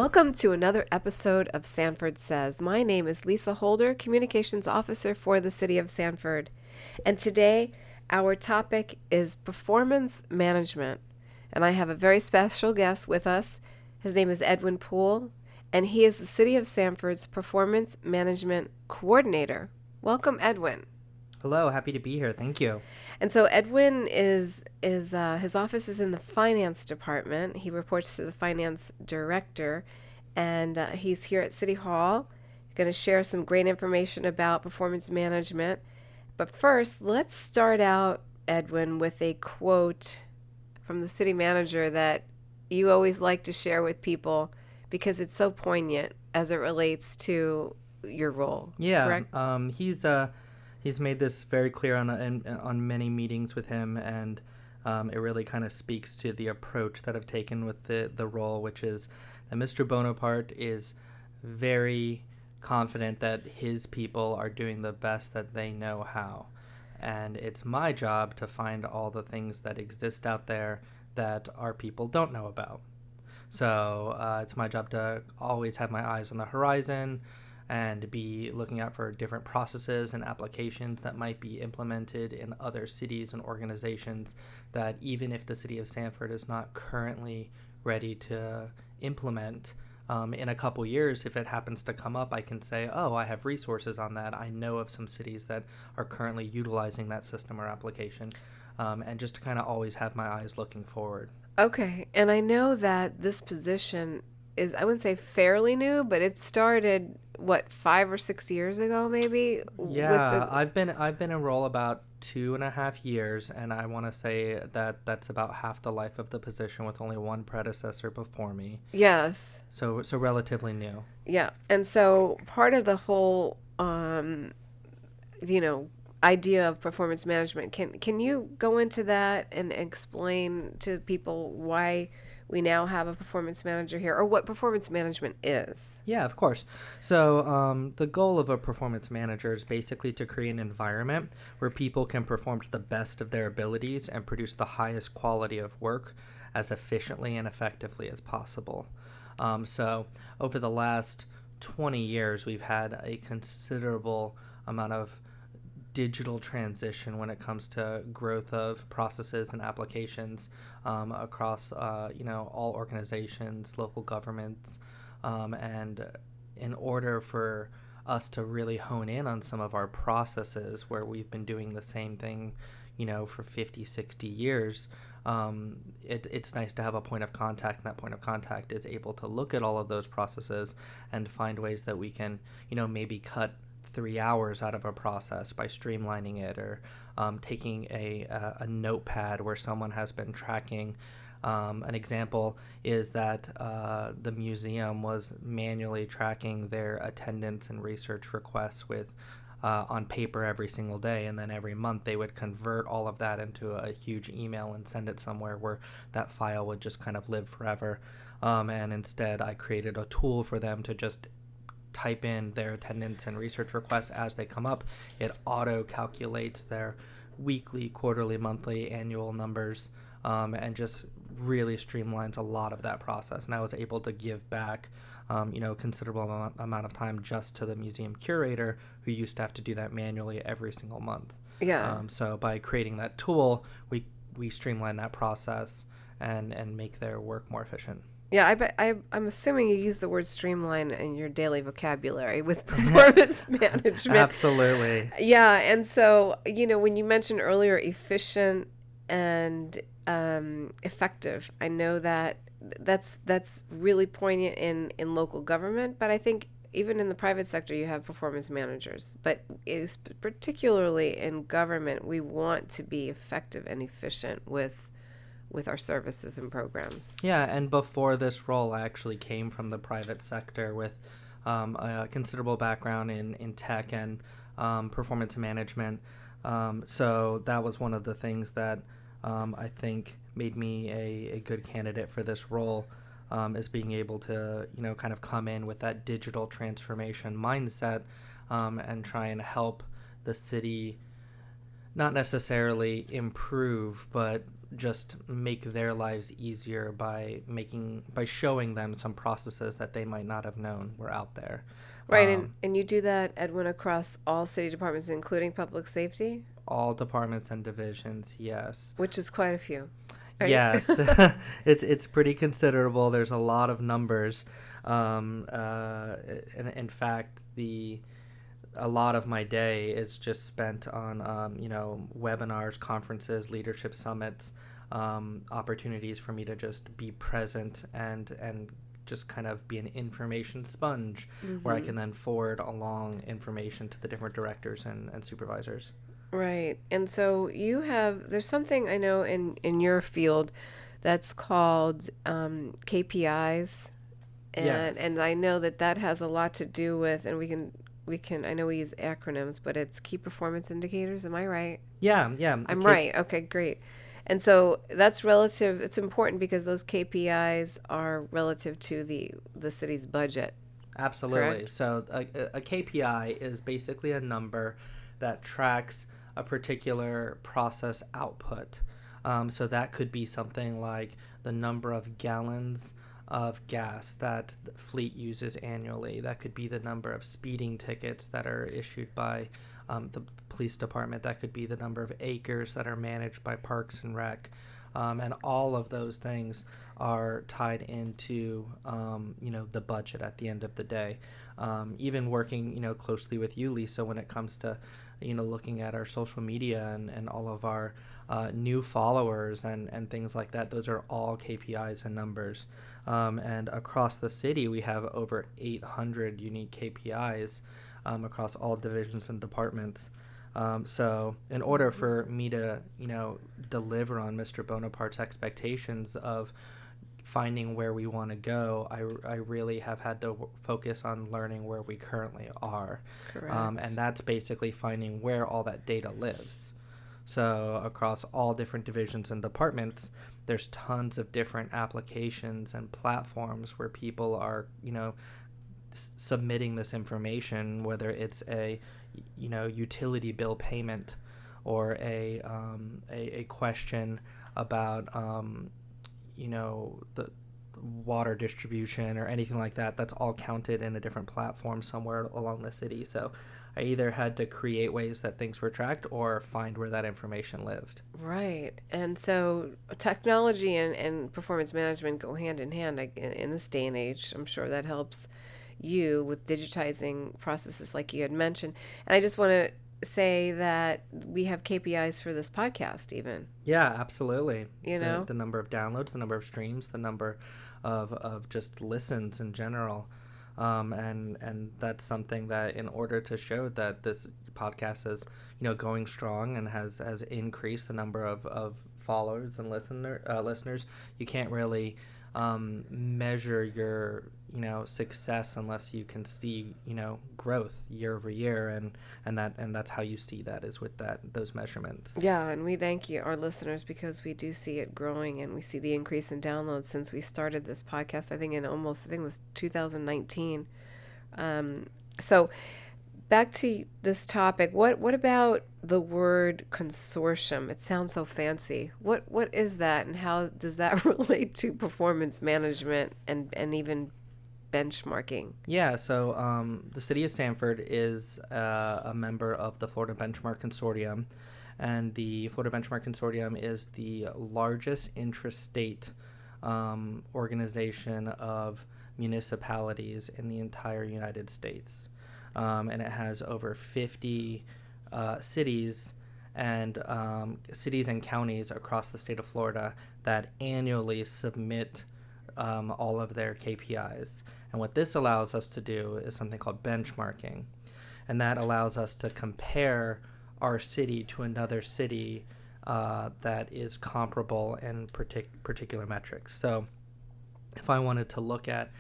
Welcome to another episode of Sanford Says. My name is Lisa Holder, Communications Officer for the City of Sanford. And today, our topic is performance management. And I have a very special guest with us. His name is Edwin Poole, and he is the City of Sanford's Performance Management Coordinator. Welcome, Edwin. Hello, happy to be here. Thank you. And so Edwin is his office is in the finance department. He reports to the finance director, and he's here at City Hall, going to share some great information about performance management. But first, let's start out, Edwin, with a quote from the city manager that you always like to share with people because it's so poignant as it relates to your role. Yeah, correct? He's made this very clear on many meetings with him, and it really kind of speaks to the approach that I've taken with the role, which is that Mr. Bonaparte is very confident that his people are doing the best that they know how. And it's my job to find all the things that exist out there that our people don't know about. So it's my job to always have my eyes on the horizon and be looking out for different processes and applications that might be implemented in other cities and organizations that even if the city of Sanford is not currently ready to implement, in a couple years, if it happens to come up, I can say, oh, I have resources on that. I know of some cities that are currently utilizing that system or application, and just to kind of always have my eyes looking forward. Okay, and I know that this position is, I wouldn't say fairly new, but it started, what, 5 or 6 years ago, maybe? Yeah, I've been in role about 2.5 years, and I want to say that that's about half the life of the position, with only one predecessor before me. Yes. So relatively new. Yeah, and so part of the whole, you know, idea of performance management, can you go into that and explain to people why we now have a performance manager here, or what performance management is? Yeah, of course. So the goal of a performance manager is basically to create an environment where people can perform to the best of their abilities and produce the highest quality of work as efficiently and effectively as possible. So over the last 20 years, we've had a considerable amount of digital transition when it comes to growth of processes and applications across all organizations, local governments, and in order for us to really hone in on some of our processes where we've been doing the same thing for 50, 60 years, it's nice to have a point of contact, and that point of contact is able to look at all of those processes and find ways that we can maybe cut 3 hours out of a process by streamlining it, or taking a notepad where someone has been tracking. An example is that the museum was manually tracking their attendance and research requests with on paper every single day, and then every month they would convert all of that into a huge email and send it somewhere where that file would just kind of live forever. And instead I created a tool for them to just type in their attendance and research requests as they come up. It auto calculates their weekly, quarterly, monthly, annual numbers, and just really streamlines a lot of that process. And I was able to give back a considerable amount of time just to the museum curator, who used to have to do that manually every single month. Yeah. So by creating that tool, we streamline that process and make their work more efficient. Yeah, I'm assuming you use the word streamline in your daily vocabulary with performance management. Absolutely. Yeah, and so, when you mentioned earlier efficient and effective, I know that that's really poignant in local government, but I think even in the private sector you have performance managers. But it's particularly in government, we want to be effective and efficient with our services and programs. Yeah, and before this role, I actually came from the private sector with a considerable background in tech and performance management. So that was one of the things that I think made me a good candidate for this role, is being able to, kind of come in with that digital transformation mindset, and try and help the city not necessarily improve, but just make their lives easier by showing them some processes that they might not have known were out there. Right, and you do that, Edwin, across all city departments, including public safety, All departments and divisions, yes. which is quite a few, right? Yes, it's pretty considerable. There's a lot of numbers. In fact, a lot of my day is just spent on webinars, conferences, leadership summits, opportunities for me to just be present and just kind of be an information sponge where I can then forward along information to the different directors and supervisors. Right. And so there's something I know in your field that's called KPIs. Yes. And I know that has a lot to do with, and I know we use acronyms, but it's key performance indicators. Am I right? Yeah, yeah. I'm right. Okay, great. And so that's relative. It's important because those KPIs are relative to the city's budget. Absolutely. Correct? So a KPI is basically a number that tracks a particular process output. So that could be something like the number of gallons of gas that the fleet uses annually. That could be the number of speeding tickets that are issued by the police department. That could be the number of acres that are managed by Parks and Rec. And all of those things are tied into, the budget at the end of the day. Even working, closely with you, Lisa, when it comes to, looking at our social media and all of our new followers and things like that. Those are all KPIs and numbers. And across the city, we have over 800 unique KPIs across all divisions and departments. So in order for me to, deliver on Mr. Bonaparte's expectations of finding where we want to go, I really have had to focus on learning where we currently are. Correct. And that's basically finding where all that data lives. So across all different divisions and departments, there's tons of different applications and platforms where people are, submitting this information, whether it's a utility bill payment or a question about the water distribution or anything like that. That's all counted in a different platform somewhere along the city. So I either had to create ways that things were tracked or find where that information lived. Right. And so technology and performance management go hand in hand in this day and age. I'm sure that helps you with digitizing processes like you had mentioned. And I just want to say that we have KPIs for this podcast even. Yeah, absolutely. The number of downloads, the number of streams, the number of just listens in general. And that's something that in order to show that this podcast is, going strong and has increased the number of followers and listeners, you can't really measure your success unless you can see growth year over year, and that's how you see that is with those measurements. Yeah, and we thank you, our listeners, because we do see it growing and we see the increase in downloads since we started this podcast. I think it was 2019. So back to this topic, what about the word consortium? It sounds so fancy. What is that, and how does that relate to performance management and even benchmarking? Yeah, so the city of Sanford is a member of the Florida Benchmark Consortium, and the Florida Benchmark Consortium is the largest intrastate organization of municipalities in the entire United States. And it has over 50 cities and counties across the state of Florida that annually submit all of their KPIs. And what this allows us to do is something called benchmarking. And that allows us to compare our city to another city that is comparable in particular metrics. So if I wanted to look at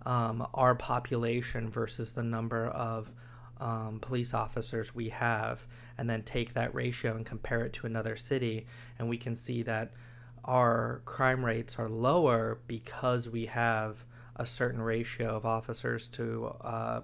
our population versus the number of police officers we have, and then take that ratio and compare it to another city, and we can see that our crime rates are lower because we have a certain ratio of officers to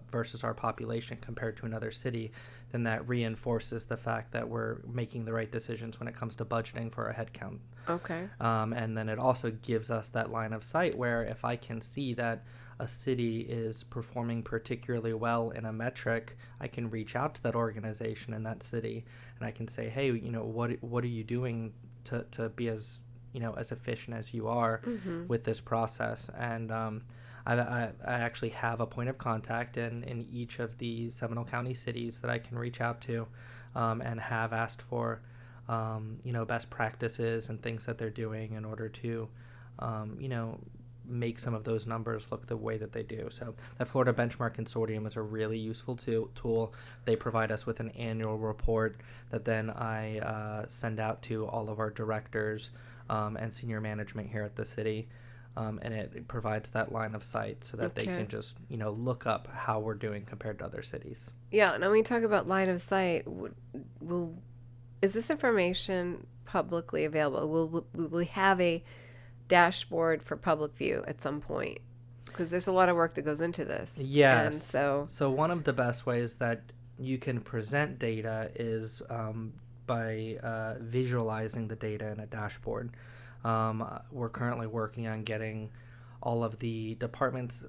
versus our population compared to another city, then that reinforces the fact that we're making the right decisions when it comes to budgeting for our headcount. Okay. And then it also gives us that line of sight where if I can see that a city is performing particularly well in a metric, I can reach out to that organization in that city and I can say, hey, what are you doing to be as as efficient as you are Mm-hmm. with this process? And I actually have a point of contact in each of the Seminole County cities that I can reach out to, and have asked for best practices and things that they're doing in order to make some of those numbers look the way that they do. So that Florida Benchmark Consortium is a really useful tool. They provide us with an annual report that then I send out to all of our directors and senior management here at the city. And it provides that line of sight so that they can just, look up how we're doing compared to other cities. Yeah, and when we talk about line of sight, is this information publicly available? Will we have a dashboard for public view at some point? Because there's a lot of work that goes into this. Yes. And so one of the best ways that you can present data is by visualizing the data in a dashboard. We're currently working on getting all of the departments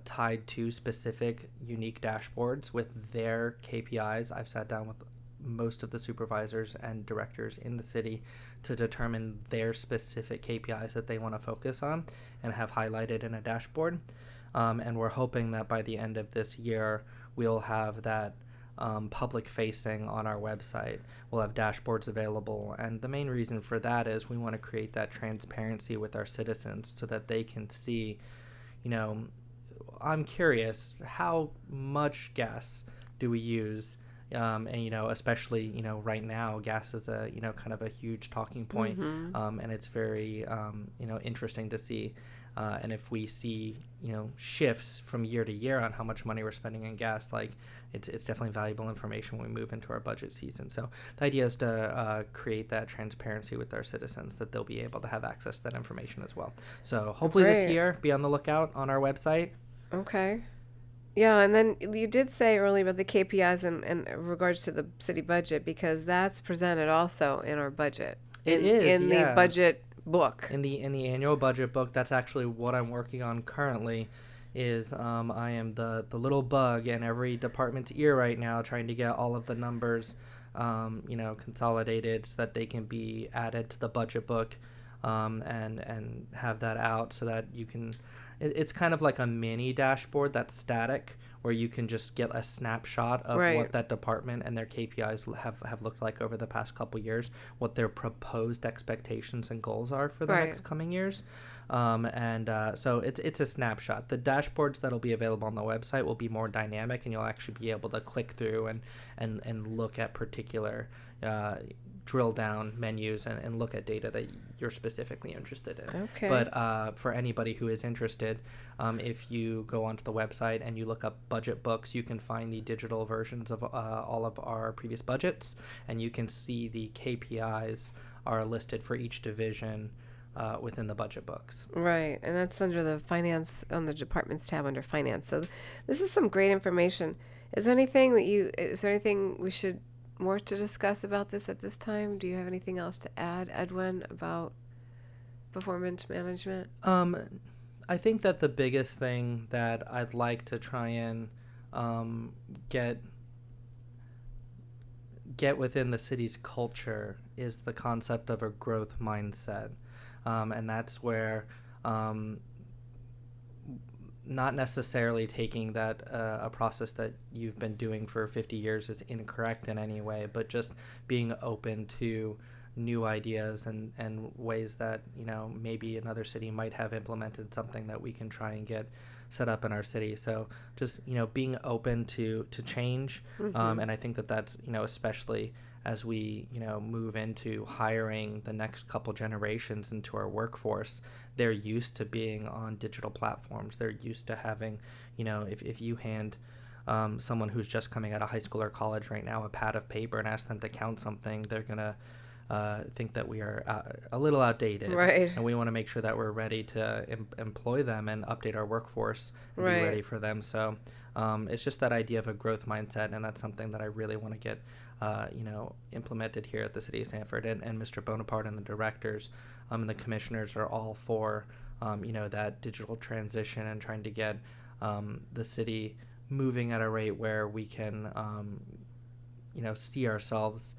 tied to specific unique dashboards with their KPIs. I've sat down with most of the supervisors and directors in the city to determine their specific KPIs that they want to focus on and have highlighted in a dashboard. And we're hoping that by the end of this year, we'll have that public facing on our website. We'll have dashboards available. And the main reason for that is we want to create that transparency with our citizens so that they can see, I'm curious, how much gas do we use? And especially right now, gas is a kind of a huge talking point, and it's very interesting to see. And if we see shifts from year to year on how much money we're spending on gas, like it's definitely valuable information when we move into our budget season. So the idea is to create that transparency with our citizens, that they'll be able to have access to that information as well. So hopefully this year, be on the lookout on our website. Okay. Yeah, and then you did say earlier about the KPIs in regards to the city budget, because that's presented also in our budget. It is in the budget book. In the annual budget book, that's actually what I'm working on currently. Is I am the little bug in every department's ear right now, trying to get all of the numbers, consolidated so that they can be added to the budget book, and have that out so that you can. It's kind of like a mini dashboard that's static, where you can just get a snapshot of what that department and their KPIs have looked like over the past couple years, what their proposed expectations and goals are for the next coming years. So it's a snapshot. The dashboards that'll be available on the website will be more dynamic, and you'll actually be able to click through and look at particular drill down menus and look at data that you're specifically interested in. Okay. But for anybody who is interested, if you go onto the website and you look up budget books, you can find the digital versions of all of our previous budgets, and you can see the KPIs are listed for each division within the budget books. Right, and that's under the finance, on the departments tab under finance. So this is some great information. Is there anything we should more to discuss about this at this time? Do you have anything else to add, Edwin, about performance management? I think that the biggest thing that I'd like to try and get within the city's culture is the concept of a growth mindset. And that's where not necessarily taking that a process that you've been doing for 50 years is incorrect in any way, but just being open to new ideas and ways that maybe another city might have implemented something that we can try and get set up in our city. So just being open to change, and I think that's especially as we move into hiring the next couple generations into our workforce. They're used to being on digital platforms. They're used to having if you hand someone who's just coming out of high school or college right now a pad of paper and ask them to count something, they're gonna think that we are a little outdated, Right. and we want to make sure that we're ready to employ them and update our workforce and be ready Right. for them. So it's just that idea of a growth mindset, and that's something that I really want to get implemented here at the city of Sanford. And Mr. Bonaparte and the directors and the commissioners are all for that digital transition and trying to get the city moving at a rate where we can see ourselves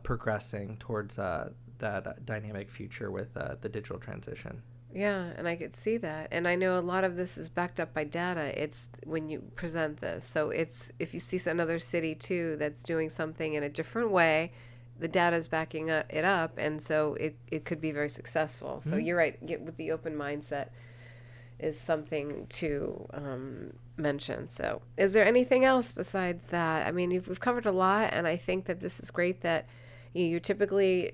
progressing towards that dynamic future with the digital transition. Yeah, and I could see that. And I know a lot of this is backed up by data. It's when you present this. So it's if you see another city too that's doing something in a different way, the data is backing it up, and so it could be very successful. So Mhm. you're right. Get with the open mindset is something to mention. So is there anything else besides that? I mean, we've covered a lot, and I think that this is great that you typically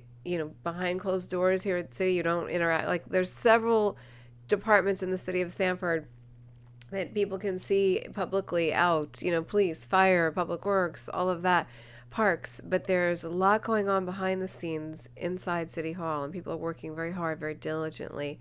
behind closed doors here at the city, you don't interact. Like there's several departments in the city of Sanford that people can see publicly out, police, fire, public works, all of that, parks. But there's a lot going on behind the scenes inside City Hall, and people are working very hard, very diligently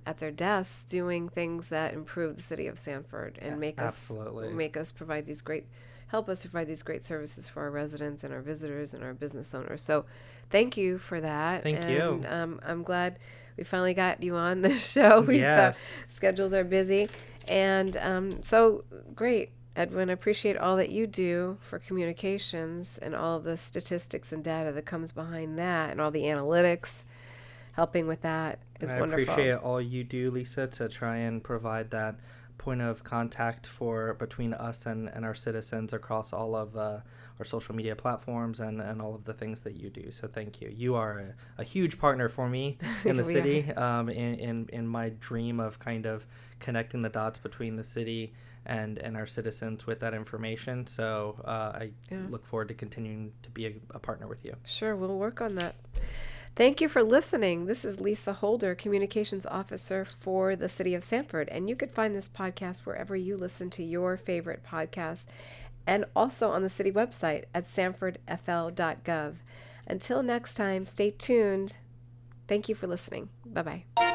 at their desks, doing things that improve the city of Sanford and Absolutely. help us provide these great services for our residents and our visitors and our business owners. So thank you for that. Thank you. And I'm glad we finally got you on the show. Yes. Schedules are busy. And so great, Edwin. I appreciate all that you do for communications and all the statistics and data that comes behind that and all the analytics. Helping with that is wonderful. I appreciate all you do, Lisa, to try and provide that point of contact between us and our citizens across all of our social media platforms and all of the things that you do. So thank you. You are a huge partner for me in the city, in my dream of kind of connecting the dots between the city and our citizens with that information. So I look forward to continuing to be a partner with you. Sure, we'll work on that. Thank you for listening. This is Lisa Holder, Communications Officer for the City of Sanford, and you could find this podcast wherever you listen to your favorite podcasts and also on the city website at sanfordfl.gov. Until next time, stay tuned. Thank you for listening. Bye-bye.